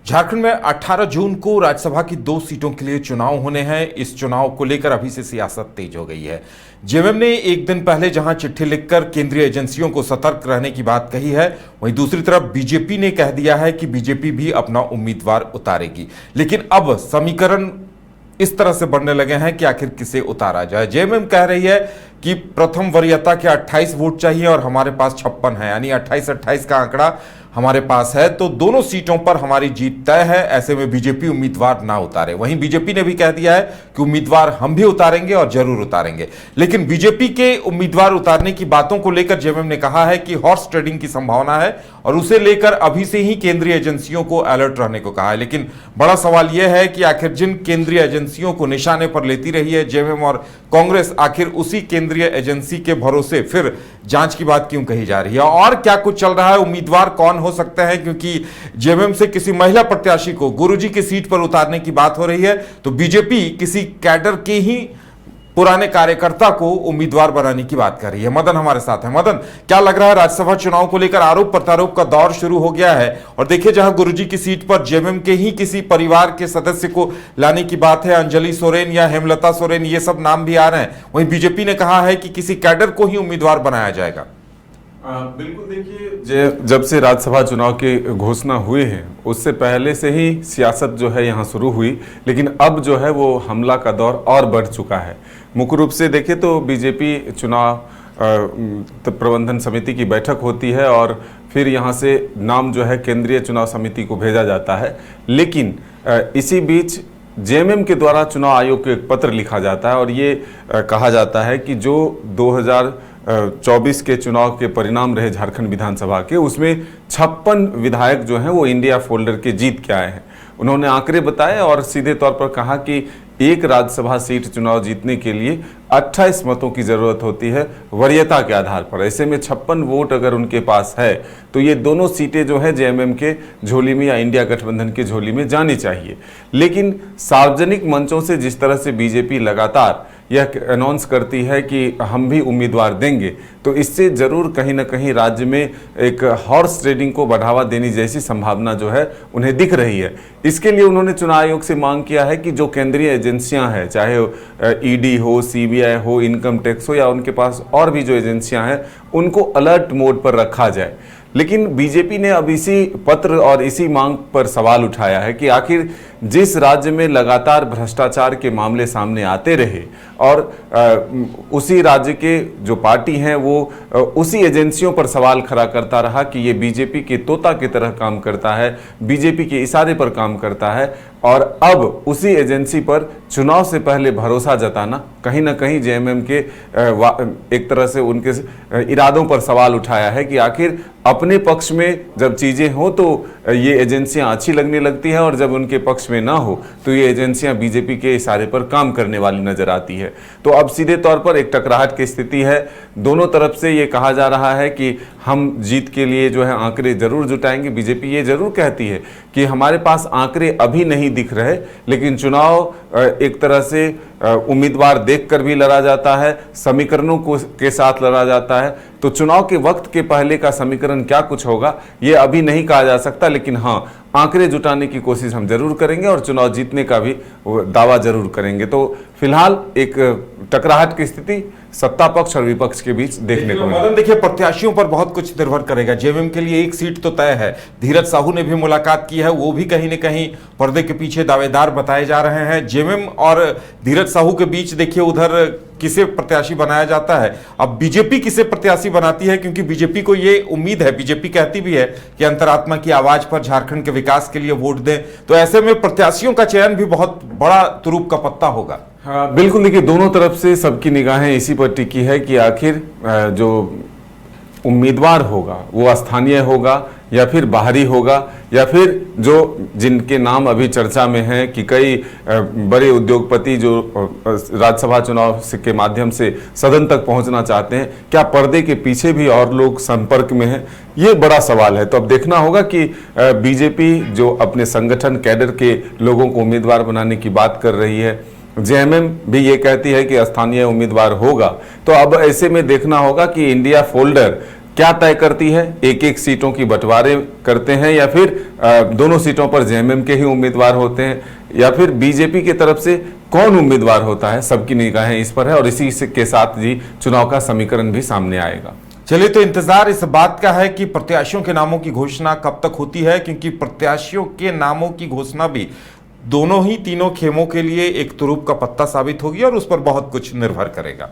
झारखंड में 18 जून को राज्यसभा की 2 सीटों के लिए चुनाव होने हैं। इस चुनाव को लेकर अभी से सियासत तेज हो गई है। जेएमएम ने एक दिन पहले जहां चिट्ठी लिखकर केंद्रीय एजेंसियों को सतर्क रहने की बात कही है, वहीं दूसरी तरफ बीजेपी ने कह दिया है कि बीजेपी भी अपना उम्मीदवार उतारेगी। लेकिन अब समीकरण इस तरह से बढ़ने लगे हैं कि आखिर किसे उतारा जाए। जेएमएम कह रही है कि प्रथम वरीयता के 28 वोट चाहिए और हमारे पास 56 है, यानी 28-28 का आंकड़ा हमारे पास है, तो दोनों सीटों पर हमारी जीत तय है। ऐसे में बीजेपी उम्मीदवार ना उतारे। वहीं बीजेपी ने भी कह दिया है कि उम्मीदवार हम भी उतारेंगे और जरूर उतारेंगे। लेकिन बीजेपी के उम्मीदवार उतारने की बातों को लेकर जेएमएम ने कहा है कि हॉर्स ट्रेडिंग की संभावना है और उसे लेकर अभी से ही केंद्रीय एजेंसियों को अलर्ट रहने को कहा है। लेकिन बड़ा सवाल यह है कि आखिर जिन केंद्रीय एजेंसियों को निशाने पर लेती रही है जेएमएम और कांग्रेस, आखिर उसी केंद्रीय एजेंसी के भरोसे फिर जांच की बात क्यों कही जा रही है और क्या कुछ चल रहा है, उम्मीदवार कौन हो सकते हैं। क्योंकि जेएमएम से किसी महिला प्रत्याशी को गुरुजी की सीट पर उतारने की बात हो रही है, तो बीजेपी किसी कैडर के ही पुराने कार्यकर्ता को उम्मीदवार बनाने की बात कर रही है। मदन हमारे साथ है। मदन, क्या लग रहा है, राज्यसभा चुनाव को लेकर आरोप प्रत्यारोप का दौर शुरू हो गया है और देखिए जहां गुरुजी की सीट पर जेएमएम के ही किसी परिवार के सदस्य को लाने की बात है, अंजलि सोरेन या हेमलता सोरेन, ये सब नाम भी आ रहे हैं, वहीं बीजेपी ने कहा है कि किसी कैडर को ही उम्मीदवार बनाया जाएगा। बिल्कुल, देखिए जब से राज्यसभा चुनाव की घोषणा हुई है उससे पहले से ही सियासत जो है यहाँ शुरू हुई, लेकिन अब जो है वो हमला का दौर और बढ़ चुका है। मुख्य रूप से देखें तो बीजेपी चुनाव प्रबंधन समिति की बैठक होती है और फिर यहाँ से नाम जो है केंद्रीय चुनाव समिति को भेजा जाता है। लेकिन इसी बीच जेएमएम के द्वारा चुनाव आयोग को एक पत्र लिखा जाता है और ये कहा जाता है कि जो 2024 के चुनाव के परिणाम रहे झारखंड विधानसभा के, उसमें 56 विधायक जो हैं वो इंडिया फोल्डर के जीत के आए हैं। उन्होंने आंकड़े बताए और सीधे तौर पर कहा कि एक राज्यसभा सीट चुनाव जीतने के लिए 28 मतों की जरूरत होती है वरीयता के आधार पर। ऐसे में 56 वोट अगर उनके पास है तो ये दोनों सीटें जो है जेएमएम के झोली में या इंडिया गठबंधन के झोली में जानी चाहिए। लेकिन सार्वजनिक मंचों से जिस तरह से बीजेपी लगातार यह अनाउंस करती है कि हम भी उम्मीदवार देंगे, तो इससे जरूर कहीं ना कहीं राज्य में एक हॉर्स ट्रेडिंग को बढ़ावा देने जैसी संभावना जो है उन्हें दिख रही है। इसके लिए उन्होंने चुनाव आयोग से मांग किया है कि जो केंद्रीय एजेंसियां हैं, चाहे ईडी हो, सीबीआई हो, इनकम टैक्स हो या उनके पास और भी जो एजेंसियां हैं, उनको अलर्ट मोड पर रखा जाए। लेकिन बीजेपी ने अब इसी पत्र और इसी मांग पर सवाल उठाया है कि आखिर जिस राज्य में लगातार भ्रष्टाचार के मामले सामने आते रहे और उसी राज्य के जो पार्टी हैं वो उसी एजेंसियों पर सवाल खड़ा करता रहा कि ये बीजेपी के तोता की तरह काम करता है, बीजेपी के इशारे पर काम करता है, और अब उसी एजेंसी पर चुनाव से पहले भरोसा जताना कहीं ना कहीं जेएमएम के एक तरह से उनके इरादों पर सवाल उठाया है कि आखिर अपने पक्ष में जब चीजें हो तो ये एजेंसियां अच्छी लगने लगती है और जब उनके पक्ष में ना हो तो ये एजेंसियां बीजेपी के इशारे पर काम करने वाली नजर आती है। तो अब सीधे तौर पर एक टकराहट की स्थिति है। दोनों तरफ से ये कहा जा रहा है कि हम जीत के लिए जो है आंकड़े जरूर जुटाएंगे। बीजेपी ये जरूर कहती है कि हमारे पास आंकड़े अभी नहीं दिख रहे, लेकिन चुनाव एक तरह से उम्मीदवार देखकर भी लड़ा जाता है, समीकरणों को के साथ लड़ा जाता है। तो चुनाव के वक्त के पहले का समीकरण क्या कुछ होगा ये अभी नहीं कहा जा सकता, लेकिन हाँ, आंकड़े जुटाने की कोशिश हम जरूर करेंगे और चुनाव जीतने का भी दावा जरूर करेंगे। तो फिलहाल एक टकराहट की स्थिति सत्ता पक्ष और विपक्ष के बीच देखने को मिली। देखिए, प्रत्याशियों पर बहुत कुछ निर्भर करेगा। जेएमएम के लिए एक सीट तो तय है। धीरज साहू ने भी मुलाकात की है, वो भी कहीं न कहीं पर्दे के पीछे दावेदार बताए जा रहे हैं। जेएमएम और धीरज साहू के बीच देखिए उधर किसे प्रत्याशी बनाया जाता है। अब बीजेपी किसे प्रत्याशी बनाती है, क्योंकि बीजेपी को ये उम्मीद है, बीजेपी कहती भी है कि अंतरात्मा की आवाज पर झारखंड के विकास के लिए वोट दें। तो ऐसे में प्रत्याशियों का चयन भी बहुत बड़ा तुरुप का पत्ता होगा। हाँ बिल्कुल, देखिए दोनों तरफ से सबकी निगाहें इसी पर टिकी है कि आखिर जो उम्मीदवार होगा वो स्थानीय होगा या फिर बाहरी होगा, या फिर जो जिनके नाम अभी चर्चा में हैं कि कई बड़े उद्योगपति जो राज्यसभा चुनाव के माध्यम से सदन तक पहुंचना चाहते हैं, क्या पर्दे के पीछे भी और लोग संपर्क में हैं, ये बड़ा सवाल है। तो अब देखना होगा कि बीजेपी जो अपने संगठन कैडर के लोगों को उम्मीदवार बनाने की बात कर रही है, जेएमएम भी ये कहती है कि स्थानीय उम्मीदवार होगा। तो अब ऐसे में देखना होगा कि इंडिया फोल्डर क्या तय करती है? एक एक सीटों की बंटवारे करते हैं या फिर दोनों सीटों पर जेएमएम के ही उम्मीदवार होते हैं या फिर बीजेपी की तरफ से कौन उम्मीदवार होता है? सबकी निगाहें इस पर है और इसी के साथ जी चुनाव का समीकरण भी सामने आएगा। चलिए, तो इंतजार इस बात का है कि प्रत्याशियों के नामों की घोषणा कब तक होती है, क्योंकि प्रत्याशियों के नामों की घोषणा भी दोनों ही तीनों खेमों के लिए एक तुरुप का पत्ता साबित होगी और उस पर बहुत कुछ निर्भर करेगा।